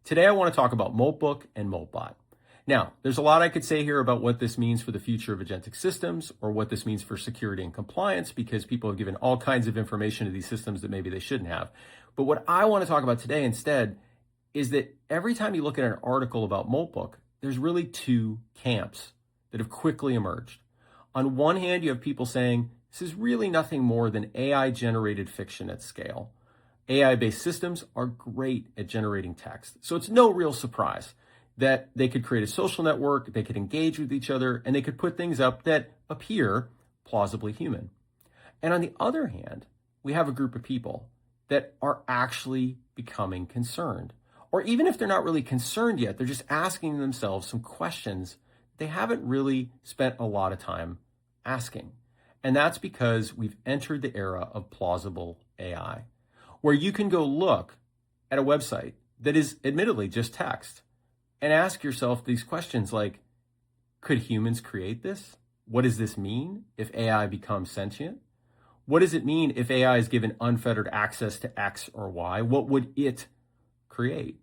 Today I want to talk about Moltbook and Moltbot. Now, there's a lot I could say here about what this means for the future of agentic systems or what this means for security and compliance, because people have given all kinds of information to these systems that maybe they shouldn't have. But what I want to talk about today instead is that every time you look at an article about Moltbook, there's really two camps that have quickly emerged. On one hand, you have people saying this is really nothing more than AI-generated fiction at scale. AI-based systems are great at generating text, so it's no real surprise that they could create a social network, they could engage with each other, and they could put things up that appear plausibly human. And on the other hand, we have a group of people that are actually becoming concerned. Or even if they're not really concerned yet, they're just asking themselves some questions they haven't really spent a lot of time asking. And that's because we've entered the era of plausible AI, where you can go look at a website that is admittedly just text and ask yourself these questions like, could humans create this? What does this mean if AI becomes sentient? What does it mean if AI is given unfettered access to X or Y? What would it create?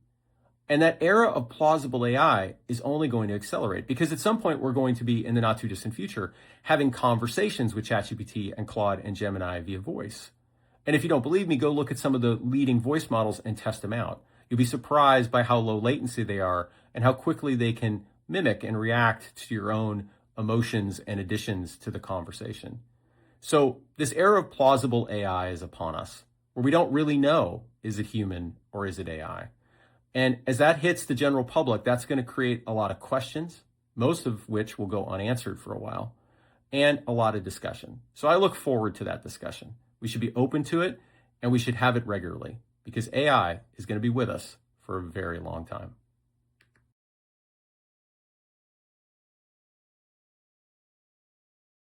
And that era of plausible AI is only going to accelerate, because at some point we're going to be, in the not too distant future, having conversations with ChatGPT and Claude and Gemini via voice. And if you don't believe me, go look at some of the leading voice models and test them out. You'll be surprised by how low latency they are and how quickly they can mimic and react to your own emotions and additions to the conversation. So this era of plausible AI is upon us, where we don't really know, is it human or is it AI? And as that hits the general public, that's going to create a lot of questions, most of which will go unanswered for a while, and a lot of discussion. So I look forward to that discussion. We should be open to it, and we should have it regularly, because AI is going to be with us for a very long time.